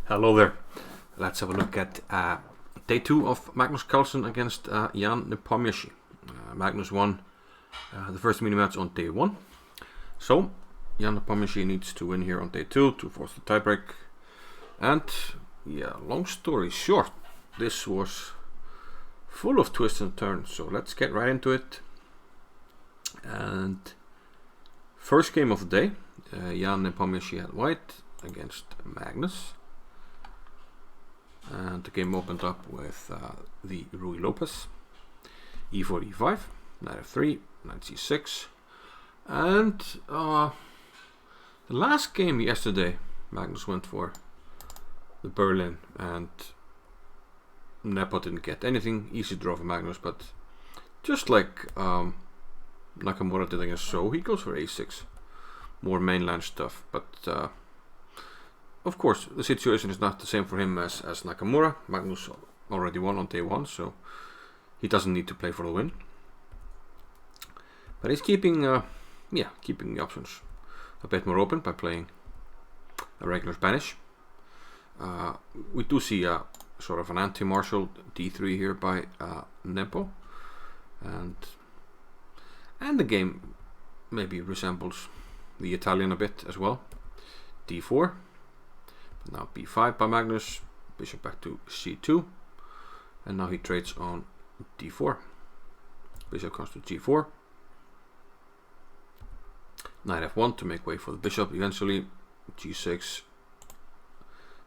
Hello there. Let's have a look at day 2 of Magnus Carlsen against Jan Nepomniachtchi. Magnus won the first mini match on day 1. So Jan Nepomniachtchi needs to win here on day 2 to force the tiebreak. And yeah, long story short, this was full of twists and turns. So let's get right into it. And first game of the day, Jan Nepomniachtchi had white against Magnus. And the game opened up with the Ruy Lopez, e4, e5, knight f3, knight c6, and the last game yesterday, Magnus went for the Berlin, and Nepo didn't get anything. Easy draw for Magnus, but just like Nakamura did against So, he goes for a6, more mainland stuff, but of course, the situation is not the same for him as Nakamura. Magnus already won on day 1, so he doesn't need to play for the win. But he's keeping the options a bit more open by playing a regular Spanish. We do see sort of an anti-martial d3 here by Nepo, and the game maybe resembles the Italian a bit as well. d4. Now b5 by Magnus, bishop back to c2, and now he trades on d4. Bishop comes to g4. Knight f1 to make way for the bishop eventually. g6.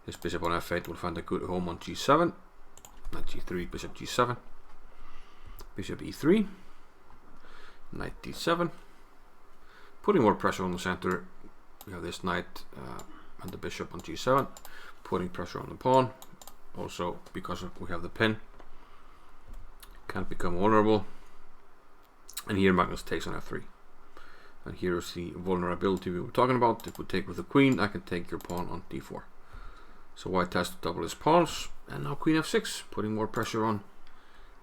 His bishop on f8 will find a good home on g7. Knight g3, bishop g7. Bishop e3. Knight d7. Putting more pressure on the center. We have this knight and the bishop on g7, putting pressure on the pawn. Also, because we have the pin, can't become vulnerable. And here Magnus takes on f3. And here's the vulnerability we were talking about. If we take with the queen, I can take your pawn on d4. So white has to double his pawns, and now queen f6, putting more pressure on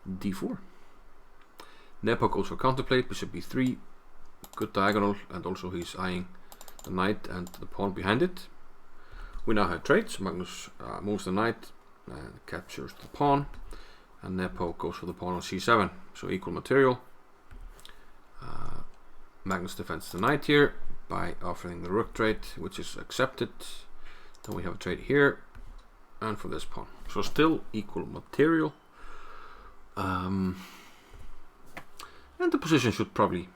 d4. Nepo goes for counterplate, bishop e3, good diagonal, and also he's eyeing the knight and the pawn behind it. We now have trades. Magnus moves the knight and captures the pawn, and Nepo goes for the pawn on c7, so equal material. Magnus defends the knight here by offering the rook trade, which is accepted. Then we have a trade here and for this pawn, so still equal material. And the position should probably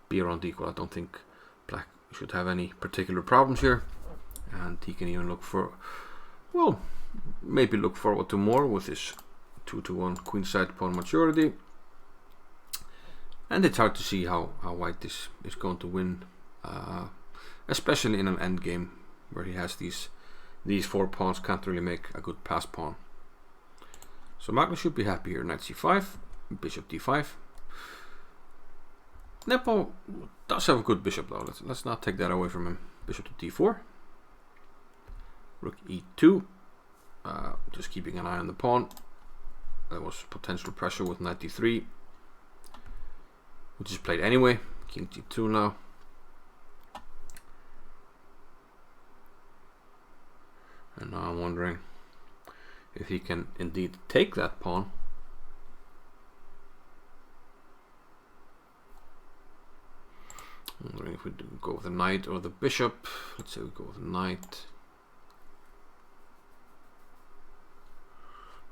be around equal. I don't think black should have any particular problems here. And he can even look for, well, maybe look forward to more with his 2-1 queenside pawn maturity. And it's hard to see how white is going to win, especially in an endgame where he has these 4 pawns can't really make a good pass pawn. So Magnus should be happy here. Knight c5, bishop d5. Nepo does have a good bishop though. Let's not take that away from him. Bishop to d4. Rook e2, just keeping an eye on the pawn. There was potential pressure with knight d3, which is played anyway. King g2 now. And now I'm wondering if he can indeed take that pawn. I'm wondering if we go with the knight or the bishop. Let's say we go with the knight.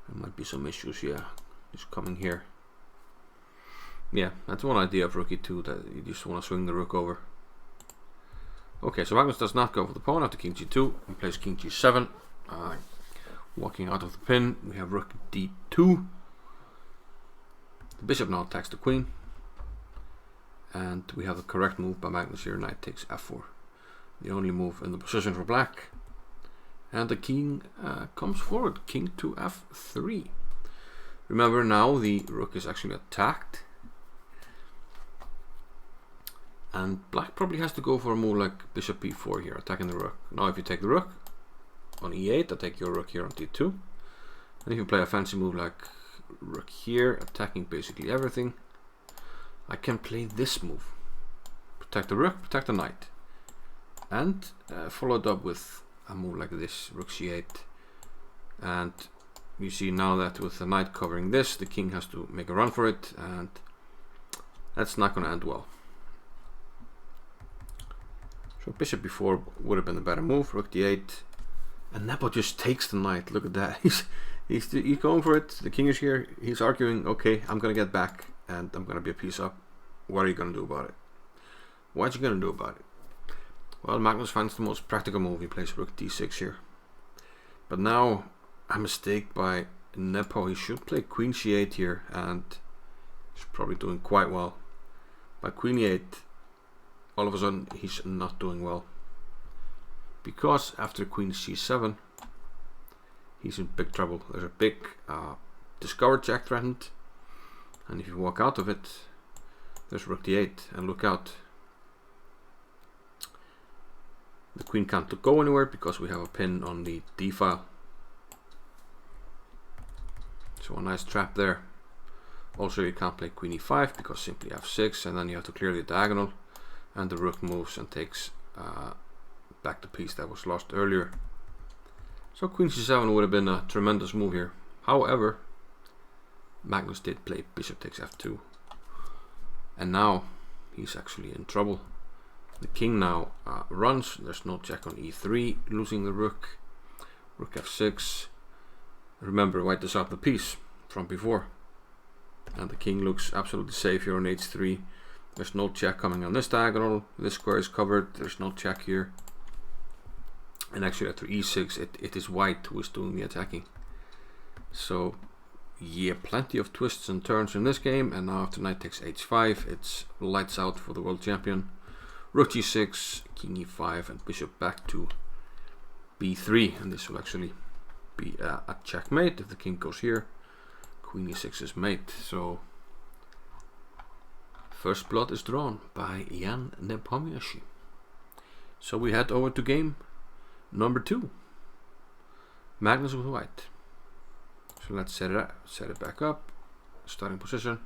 There might be some issues, yeah, just coming here. Yeah, that's one idea of rook e2, that you just want to swing the rook over. Okay, so Magnus does not go for the pawn after king g2 and plays king g7. Walking out of the pin, we have rook d2. The bishop now attacks the queen. And we have the correct move by Magnus here, knight takes f4. The only move in the position for black. And the king comes forward, king to f3. Remember now the rook is actually attacked. And black probably has to go for a move like bishop b4 here, attacking the rook. Now if you take the rook on e8, I take your rook here on d2. And if you play a fancy move like rook here, attacking basically everything, I can play this move. Protect the rook, protect the knight. And followed up with a move like this, rook c8, And you see now that with the knight covering this, the king has to make a run for it, and that's not going to end well. So bishop b4 would have been the better move. Rook d8, and Nepo just takes the knight. Look at that. He's going for it. The king is here. He's arguing. Okay, I'm going to get back, and I'm going to be a piece up. What are you going to do about it? What are you going to do about it? Well, Magnus finds the most practical move. He plays rook d6 here. But now a mistake by Nepo. He should play queen c8 here, and he's probably doing quite well. By queen e8, all of a sudden he's not doing well, because after queen c7 he's in big trouble. There's a big discovered check threatened, and if you walk out of it, there's rook d8, and look out, the queen can't go anywhere because we have a pin on the d file. So a nice trap there. Also, you can't play queen e5 because simply f6, and then you have to clear the diagonal, and the rook moves and takes back the piece that was lost earlier. So queen c7 would have been a tremendous move here. However, Magnus did play bishop takes f2, and now he's actually in trouble. The king now runs. There's no check on e3, losing the rook. Rook f6. Remember, white is up the piece from before, and the king looks absolutely safe here on h3. There's no check coming on this diagonal. This square is covered. There's no check here. And actually after e6, it is white who is doing the attacking. So yeah, plenty of twists and turns in this game. And now after knight takes h5, it's lights out for the world champion. Rook g6, king e5, and bishop back to b3. And this will actually be a checkmate if the king goes here. Queen e6 is mate. So first blood is drawn by Jan Nepomniachtchi. So we head over to game number 2. Magnus with white. So let's set it back up. Starting position.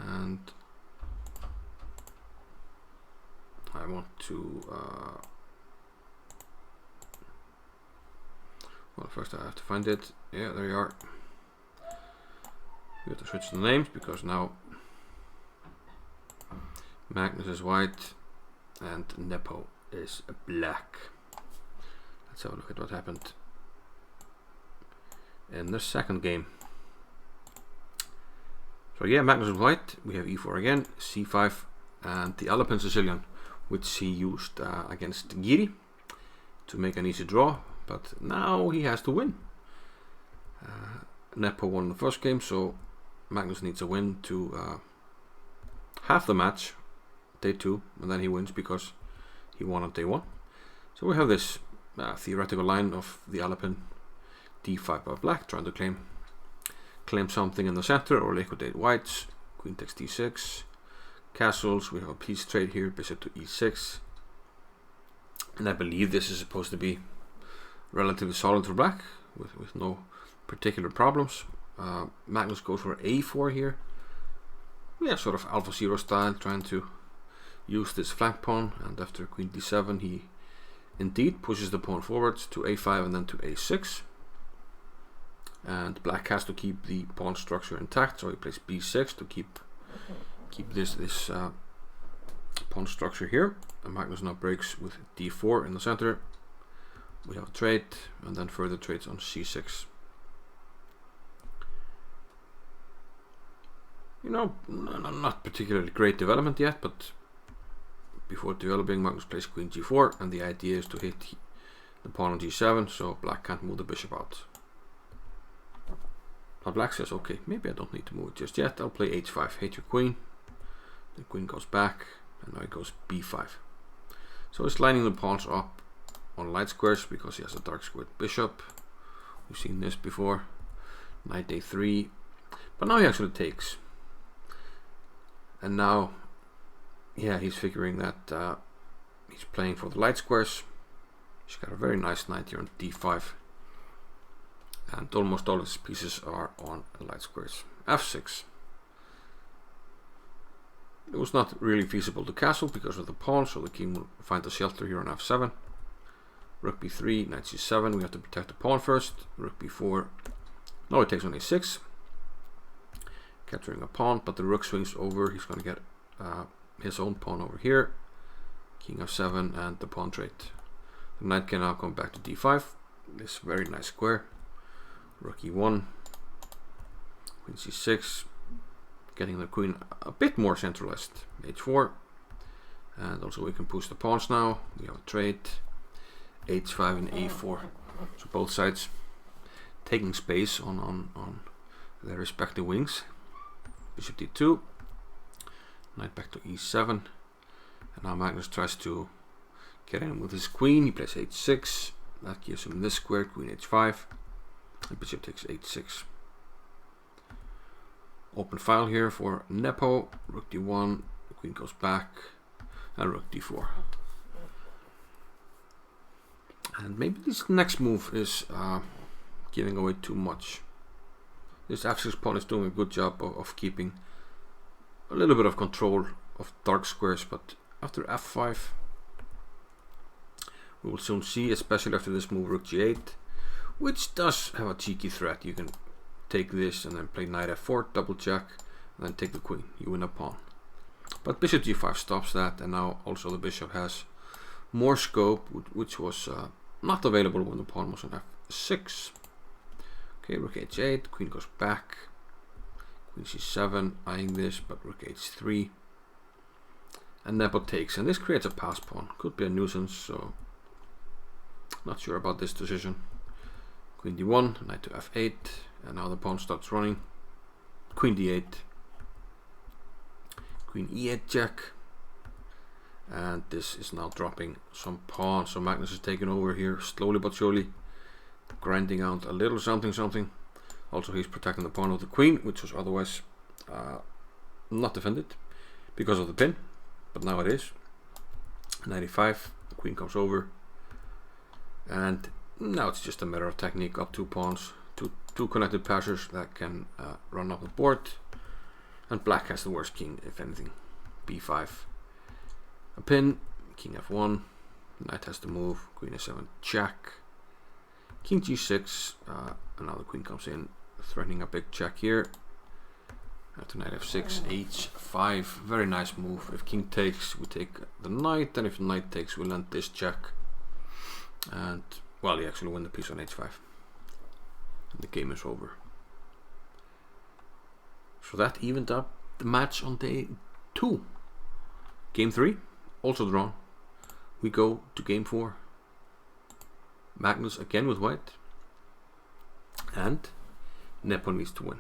And I want to well, first I have to find it. Yeah, there you are. We have to switch the names because now Magnus is white and Nepo is black. Let's have a look at what happened in the second game. So yeah, Magnus is white. We have e4 again, c5, and the Alpine Sicilian, which he used against Giri to make an easy draw. But now he has to win. Nepo won the first game, so Magnus needs a win to have the match, day 2, and then he wins because he won on day 1. So we have this theoretical line of the Alpine d5 by black, trying to claim something in the center or liquidate whites. Queen takes d6, castles. We have a piece trade here, bishop to e6, and I believe this is supposed to be relatively solid for black with no particular problems. Magnus goes for a4 here. Yeah, sort of Alpha Zero style, trying to use this flank pawn, and after queen d7 he indeed pushes the pawn forwards to a5 and then to a6, and black has to keep the pawn structure intact, so he plays b6 to keep this pawn structure here, and Magnus now breaks with d4 in the center. We have a trade, and then further trades on c6. You know, not particularly great development yet, but before developing, Magnus plays queen g4, and the idea is to hit the pawn on g7, so black can't move the bishop out. But black says, okay, maybe I don't need to move it just yet. I'll play h5, hit your queen. The queen goes back, and now it goes b5. So he's lining the pawns up on light squares because he has a dark squared bishop. We've seen this before. Knight a3, but now he actually takes. And now, yeah, he's figuring that he's playing for the light squares. He's got a very nice knight here on d5, and almost all his pieces are on light squares. f6. It was not really feasible to castle because of the pawn, so the king will find a shelter here on f7. Rook b3, knight c7. We have to protect the pawn first. Rook b4. No, it takes on a6. Capturing a pawn, but the rook swings over. He's going to get his own pawn over here. King f7 and the pawn trade. The knight can now come back to d5. This very nice square. Rook e1. Queen c6. Getting the queen a bit more centralized. h4. And also we can push the pawns now. We have a trade. h5 and a4. So both sides taking space on their respective wings. Bishop d2. Knight back to e7. And now Magnus tries to get in with his queen. He plays h6. That gives him this square, queen h5. And bishop takes h6. Open file here for Nepo. Rook d1. The queen goes back. And rook d4. And maybe this next move is giving away too much. This f6 pawn is doing a good job of keeping a little bit of control of dark squares, but after f5 we will soon see, especially after this move rook g8, which does have a cheeky threat. You can take this and then play knight f4, double check, and then take the queen. You win a pawn. But bishop g5 stops that, and now also the bishop has more scope, which was not available when the pawn was on f6. Okay, rook h8, queen goes back, queen c7, eyeing this, but rook h3, and Nepo takes, and this creates a pass pawn. Could be a nuisance, so not sure about this decision. Queen d1, knight to f8, and now the pawn starts running. Queen d8, queen e8 check, and this is now dropping some pawns, so Magnus is taking over here slowly but surely, grinding out a little something. Also he's protecting the pawn of the queen, which was otherwise not defended because of the pin, but now it is. 95, the queen comes over, and now it's just a matter of technique. Up two pawns, two connected passers that can run up the board, and black has the worst king, if anything. b5, a pin, king f1, knight has to move, queen a7 check, king g6, and now the queen comes in, threatening a big check here. After knight f6, h5, very nice move. If king takes, we take the knight, and if the knight takes, we land this check, and well, he actually win the piece on h5, and the game is over. So that evened up the match on day 2. Game 3, also drawn. We go to game 4. Magnus again with white, and Nepo needs to win.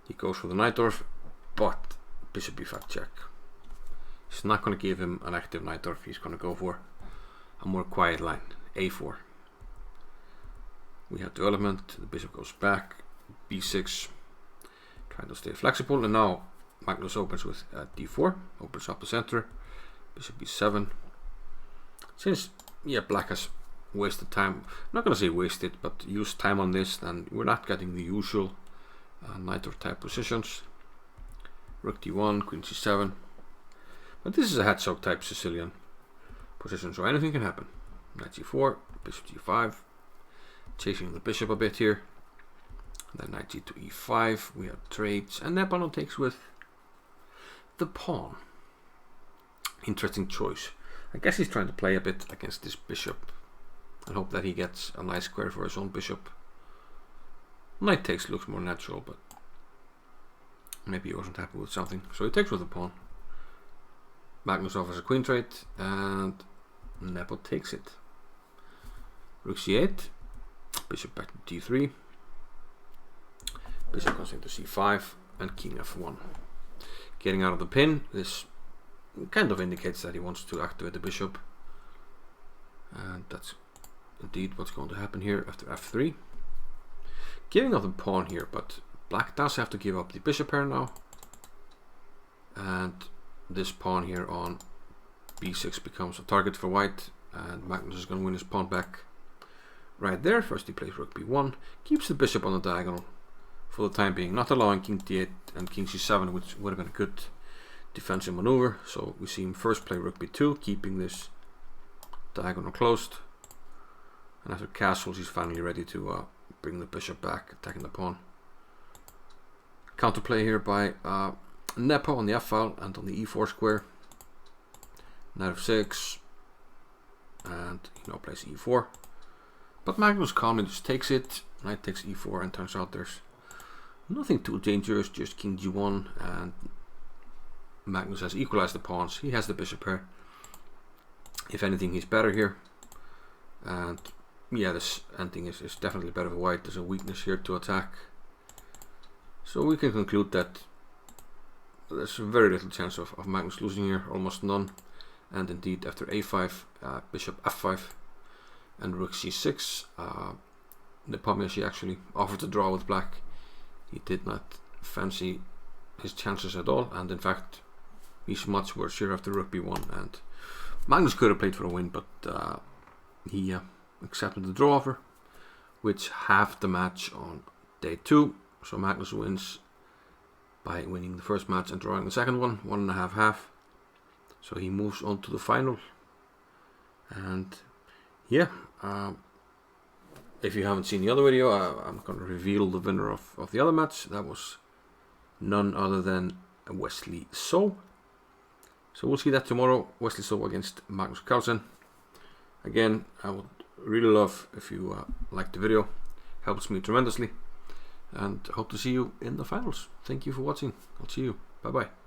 He goes for the knight off, but bishop b5 check. He's not going to give him an active knight off. He's going to go for a more quiet line, a4. We have development. The bishop goes back, b6, trying to stay flexible, and now Magnus opens with d4, opens up the center, bishop b7. Since black has wasted time, I'm not going to say wasted, but used time on this, and we're not getting the usual knight or type positions. Rook d1, queen c7, but this is a hedgehog type Sicilian position, so anything can happen. Knight g4, bishop g5, chasing the bishop a bit here. Then knight g to e5, we have trades, and Nepo takes with the pawn. Interesting choice. I guess he's trying to play a bit against this bishop and hope that he gets a nice square for his own bishop. Knight takes looks more natural, but maybe he wasn't happy with something, so he takes with the pawn. Magnus offers a queen trade, and Nepo takes it. Rook c8, bishop back to d3, bishop goes into c5, and king f1. Getting out of the pin, this kind of indicates that he wants to activate the bishop, and that's indeed what's going to happen here after f3. Giving up the pawn here, but black does have to give up the bishop pair now, and this pawn here on b6 becomes a target for white, and Magnus is going to win his pawn back right there. First he plays rook b1, keeps the bishop on the diagonal for the time being, not allowing king d8 and king c7, which would have been a good defensive maneuver. So we see him first play rook b2, keeping this diagonal closed, and after castles he's finally ready to bring the bishop back, attacking the pawn. Counterplay here by Nepo on the f file and on the e4 square. Knight f6, and he now plays e4. But Magnus calmly just takes it. Knight takes e4, and turns out there's nothing too dangerous, just king g1, and Magnus has equalized the pawns. He has the bishop here. If anything, he's better here. And yeah, this ending is definitely better for white. There's a weakness here to attack. So we can conclude that there's very little chance of Magnus losing here, almost none. And indeed, after a5, bishop f5, and rook c6, Nepomniachtchi actually offered to draw with black. He did not fancy his chances at all, and in fact, he's much worse here after rook b1. And Magnus could have played for a win, but he accepted the draw offer, which halved the match on day 2. So Magnus wins by winning the first match and drawing the second one, 1.5-1/2. So he moves on to the final. And yeah, if you haven't seen the other video, I'm going to reveal the winner of the other match. That was none other than Wesley So. So we'll see that tomorrow. Wesley So against Magnus Carlsen. Again, I would really love if you like the video. Helps me tremendously. And hope to see you in the finals. Thank you for watching. I'll see you. Bye bye.